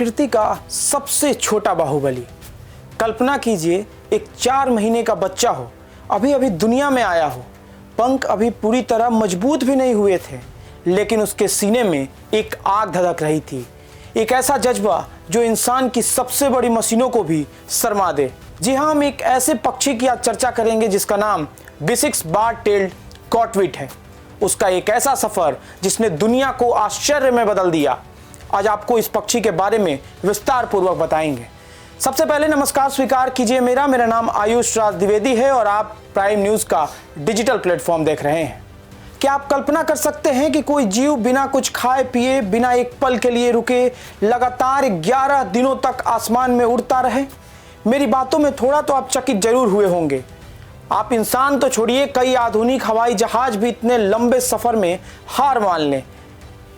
प्रकृति का सबसे छोटा बाहुबली। कल्पना कीजिए, एक 4 महीने का बच्चा हो, अभी अभी दुनिया में आया हो, पंख अभी पूरी तरह मजबूत भी नहीं हुए थे, लेकिन उसके सीने में एक आग धधक रही थी। एक ऐसा जज्बा जो इंसान की सबसे बड़ी मशीनों को भी शर्मा दे। जी हाँ, हम एक ऐसे पक्षी की आज चर्चा करेंगे जिसका नाम B6 बार-टेल्ड कॉटविट है। उसका एक ऐसा सफर जिसने दुनिया को आश्चर्य में बदल दिया। आज आपको इस पक्षी के बारे में विस्तार पूर्वक बताएंगे। सबसे पहले नमस्कार स्वीकार कीजिए, मेरा नाम आयुष राज द्विवेदी है और आप प्राइम न्यूज का डिजिटल प्लेटफॉर्म देख रहे हैं। क्या आप कल्पना कर सकते हैं कि कोई जीव बिना कुछ खाए पिए, बिना एक पल के लिए रुके, लगातार 11 दिनों तक आसमान में उड़ता रहे? मेरी बातों में थोड़ा तो आप चकित जरूर हुए होंगे। आप इंसान तो छोड़िए, कई आधुनिक हवाई जहाज भी इतने लंबे सफर में हार मान लें।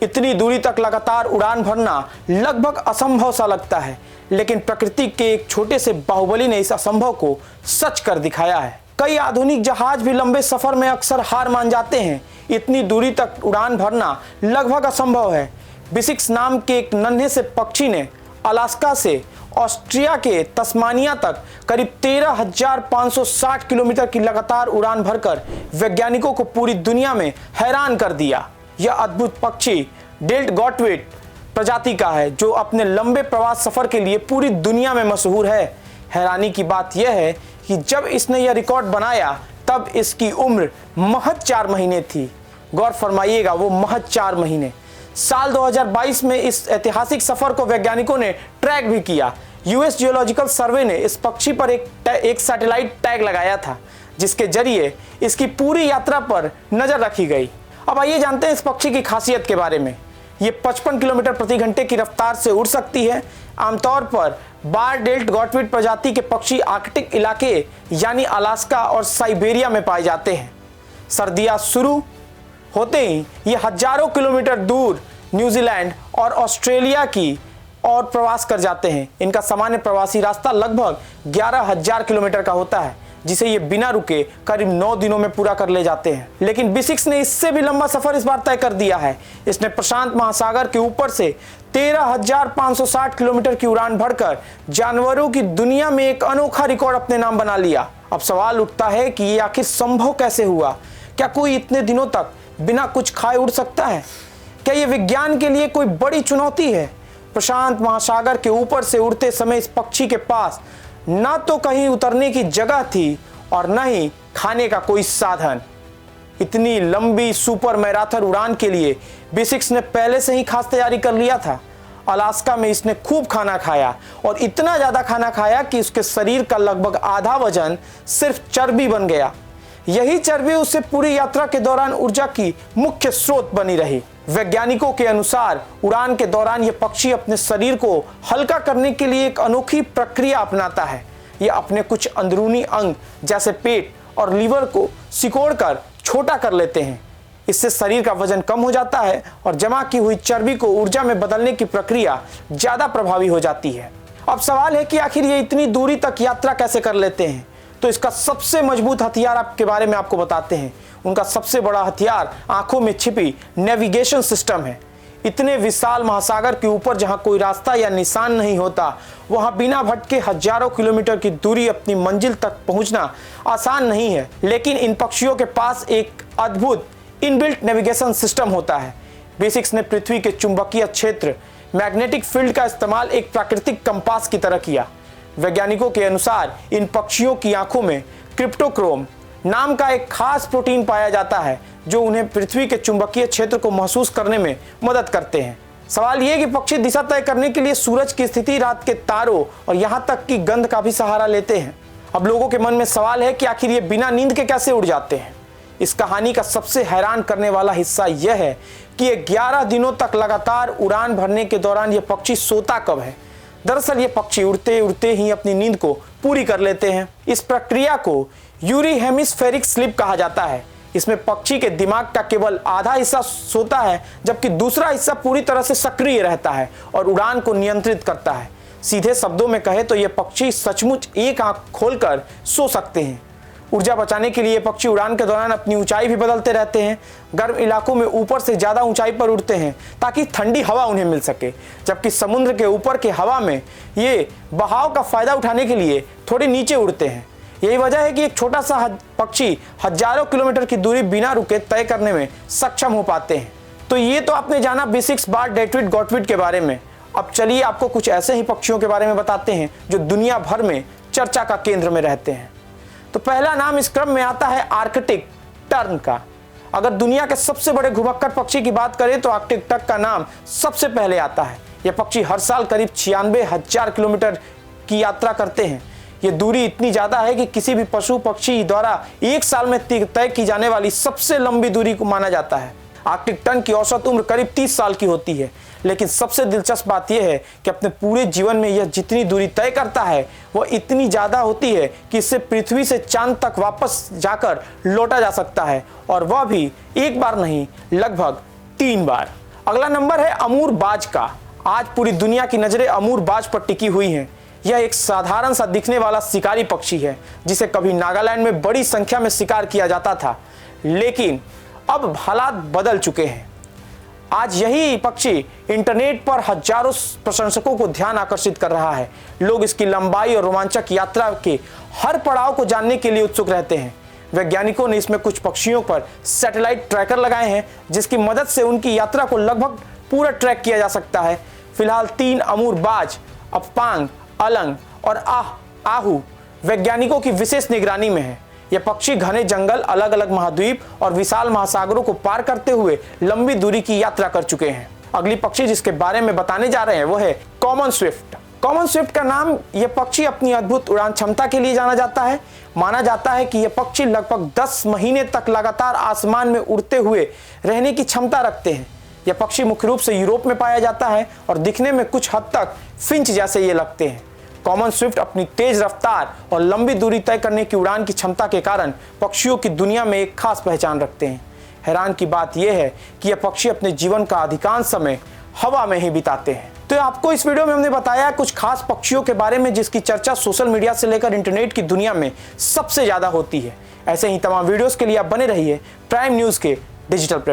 इतनी दूरी तक लगातार उड़ान भरना लगभग असंभव सा लगता है, लेकिन प्रकृति के एक छोटे से बाहुबली ने इस असंभव को सच कर दिखाया है। कई आधुनिक जहाज भी लंबे सफर में अक्सर हार मान जाते हैं। इतनी दूरी तक उड़ान भरना लगभग असंभव है। B6 नाम के एक नन्हे से पक्षी ने अलास्का से ऑस्ट्रिया के तस्मानिया तक करीब 13,560 किलोमीटर की लगातार उड़ान भरकर वैज्ञानिकों को पूरी दुनिया में हैरान कर दिया। यह अद्भुत पक्षी डेल्ट गॉटविट प्रजाति का है, जो अपने लंबे प्रवास सफर के लिए पूरी दुनिया में मशहूर है। हैरानी की बात यह है कि जब इसने यह रिकॉर्ड बनाया तब इसकी उम्र महज 4 महीने थी। गौर फरमाइएगा, वो महज 4 महीने। साल 2022 में इस ऐतिहासिक सफर को वैज्ञानिकों ने ट्रैक भी किया। यूएस जियोलॉजिकल सर्वे ने इस पक्षी पर एक सैटेलाइट टैग लगाया था, जिसके जरिए इसकी पूरी यात्रा पर नजर रखी गई। अब आइए जानते हैं इस पक्षी की खासियत के बारे में। ये 55 किलोमीटर प्रति घंटे की रफ्तार से उड़ सकती है। आमतौर पर बार-डेल्ट गॉटविट प्रजाति के पक्षी आर्कटिक इलाके यानी अलास्का और साइबेरिया में पाए जाते हैं। सर्दियां शुरू होते ही ये हजारों किलोमीटर दूर न्यूजीलैंड और ऑस्ट्रेलिया की और प्रवास कर जाते हैं। इनका सामान्य प्रवासी रास्ता लगभग 11,000 किलोमीटर का होता है, जिसे ये बिना रुके करीब 9 दिनों में पूरा कर ले जाते हैं। लेकिन B6 ने इससे भी लंबा सफर इस बार तय कर दिया है। इसने प्रशांत महासागर के ऊपर से 13,560 किलोमीटर की उड़ान भरकर जानवरों की दुनिया में एक अनोखा रिकॉर्ड अपने नाम बना लिया। अब सवाल उठता है कि ये आखिर संभव कैसे हुआ? क्या कोई इतने दिनों तक बिना कुछ खाए उड़ सकता है? क्या ये विज्ञान के लिए कोई बड़ी चुनौती है? प्रशांत महासागर के ऊपर से उड़ते समय इस पक्षी के पास न तो कहीं उतरने की जगह थी और न ही खाने का कोई साधन। इतनी लंबी सुपर मैराथन उड़ान के लिए B6 ने पहले से ही खास तैयारी कर लिया था। अलास्का में इसने खूब खाना खाया और इतना ज्यादा खाना खाया कि उसके शरीर का लगभग आधा वजन सिर्फ चर्बी बन गया। यही चर्बी उसे पूरी यात्रा के दौरान ऊर्जा की मुख्य स्रोत बनी रही। वैज्ञानिकों के अनुसार उड़ान के दौरान यह पक्षी अपने शरीर को हल्का करने के लिए एक अनोखी प्रक्रिया अपनाता है। यह अपने कुछ अंदरूनी अंग जैसे पेट और लीवर को सिकोड़कर छोटा कर लेते हैं। इससे शरीर का वजन कम हो जाता है और जमा की हुई चर्बी को ऊर्जा में बदलने की प्रक्रिया ज्यादा प्रभावी हो जाती है। अब सवाल है कि आखिर ये इतनी दूरी तक यात्रा कैसे कर लेते हैं? तो इसका सबसे मजबूत हथियार आपके बारे में आपको बताते हैं। उनका सबसे बड़ा हथियार आंखों में छिपी नेविगेशन सिस्टम है। इतने विशाल महासागर के ऊपर जहां कोई रास्ता या निशान नहीं होता, वहां बिना भटके हजारों किलोमीटर की दूरी अपनी मंजिल तक पहुंचना आसान नहीं है। लेकिन इन पक्षियों के पास एक अद्भुत इनबिल्ट नेविगेशन सिस्टम होता है। B6 ने पृथ्वी के चुंबकीय क्षेत्र मैग्नेटिक फील्ड का इस्तेमाल एक प्राकृतिक कंपास की तरह किया। वैज्ञानिकों के अनुसार इन पक्षियों की आंखों में क्रिप्टोक्रोम नाम का एक खास प्रोटीन पाया जाता है, जो उन्हें पृथ्वी के चुंबकीय क्षेत्र को महसूस करने में मदद करते हैं। सवाल यह कि पक्षी दिशा तय करने के लिए सूरज की स्थिति, रात के तारों और यहां तक कि गंध का भी सहारा लेते हैं। अब लोगों के मन में सवाल है कि आखिर ये बिना नींद के कैसे उड़ जाते हैं? इस कहानी का सबसे हैरान करने वाला हिस्सा यह है कि ये 11 दिनों तक लगातार उड़ान भरने के दौरान ये पक्षी सोता कब है। दरअसल ये पक्षी उड़ते उड़ते ही अपनी नींद को पूरी कर लेते हैं। इस प्रक्रिया को यूरी हेमिस्फेरिक स्लीप कहा जाता है। इसमें पक्षी के दिमाग का केवल आधा हिस्सा सोता है, जबकि दूसरा हिस्सा पूरी तरह से सक्रिय रहता है और उड़ान को नियंत्रित करता है। सीधे शब्दों में कहे तो ये पक्षी सचमुच एक आंख खोलकर सो सकते हैं। ऊर्जा बचाने के लिए पक्षी उड़ान के दौरान अपनी ऊंचाई भी बदलते रहते हैं। गर्म इलाकों में ऊपर से ज़्यादा ऊंचाई पर उड़ते हैं ताकि ठंडी हवा उन्हें मिल सके, जबकि समुद्र के ऊपर के हवा में ये बहाव का फ़ायदा उठाने के लिए थोड़ी नीचे उड़ते हैं। यही वजह है कि एक छोटा सा पक्षी हजारों किलोमीटर की दूरी बिना रुके तय करने में सक्षम हो पाते हैं। तो ये तो आपने जाना B6 बार डेट्विड गॉटविड के बारे में। अब चलिए आपको कुछ ऐसे ही पक्षियों के बारे में बताते हैं जो दुनिया भर में चर्चा का केंद्र में रहते हैं। तो पहला नाम इस क्रम में आता है आर्कटिक टर्न का। अगर दुनिया के सबसे बड़े घुमक्कड़ पक्षी की बात करें तो आर्कटिक टर्न का नाम सबसे पहले आता है। यह पक्षी हर साल करीब 96,000 किलोमीटर की यात्रा करते हैं। ये दूरी इतनी ज़्यादा है कि किसी भी पशु पक्षी द्वारा एक साल में तय की जाने वाली सबसे लंबी दूरी को माना जाता है। आर्कटिक टर्न की औसत उम्र करीब 30 साल की होती है, लेकिन सबसे दिलचस्प बात यह है कि अपने पूरे जीवन में यह जितनी दूरी तय करता है वह इतनी ज़्यादा होती है कि इससे पृथ्वी से चांद तक वापस जाकर लौटा जा सकता है, और वह भी एक बार नहीं, लगभग 3 बार। अगला नंबर है अमूर बाज का। आज पूरी दुनिया की नज़रें अमूर बाज पर टिकी हुई हैं। यह एक साधारण सा दिखने वाला शिकारी पक्षी है जिसे कभी नागालैंड में बड़ी संख्या में शिकार किया जाता था, लेकिन अब हालात बदल चुके हैं। आज यही पक्षी इंटरनेट पर हजारों प्रशंसकों को ध्यान आकर्षित कर रहा है। लोग इसकी लंबाई और रोमांचक यात्रा के हर पड़ाव को जानने के लिए उत्सुक रहते हैं। वैज्ञानिकों ने इसमें कुछ पक्षियों पर सैटेलाइट ट्रैकर लगाए हैं जिसकी मदद से उनकी यात्रा को लगभग पूरा ट्रैक किया जा सकता है। फिलहाल 3 अमूर बाज अफपांग, अलंग और आहू वैज्ञानिकों की विशेष निगरानी में है। यह पक्षी घने जंगल, अलग अलग महाद्वीप और विशाल महासागरों को पार करते हुए लंबी दूरी की यात्रा कर चुके हैं। अगली पक्षी जिसके बारे में बताने जा रहे हैं वो है कॉमन स्विफ्ट। कॉमन स्विफ्ट का नाम यह पक्षी अपनी अद्भुत उड़ान क्षमता के लिए जाना जाता है। माना जाता है कि यह पक्षी लगभग 10 महीने तक लगातार आसमान में उड़ते हुए रहने की क्षमता रखते हैं। यह पक्षी मुख्य रूप से यूरोप में पाया जाता है और दिखने में कुछ हद तक फिंच जैसे ये लगते हैं। कॉमन स्विफ्ट अपनी तेज रफ्तार और लंबी दूरी तय करने की उड़ान की क्षमता के कारण पक्षियों की दुनिया में एक खास पहचान रखते हैं। हैरान की बात यह है कि यह पक्षी अपने जीवन का अधिकांश समय हवा में ही बिताते हैं। तो आपको इस वीडियो में हमने बताया कुछ खास पक्षियों के बारे में जिसकी चर्चा सोशल मीडिया से लेकर इंटरनेट की दुनिया में सबसे ज़्यादा होती है। ऐसे ही तमाम वीडियोज़ के लिए आप बने रहिए प्राइम न्यूज़ के डिजिटल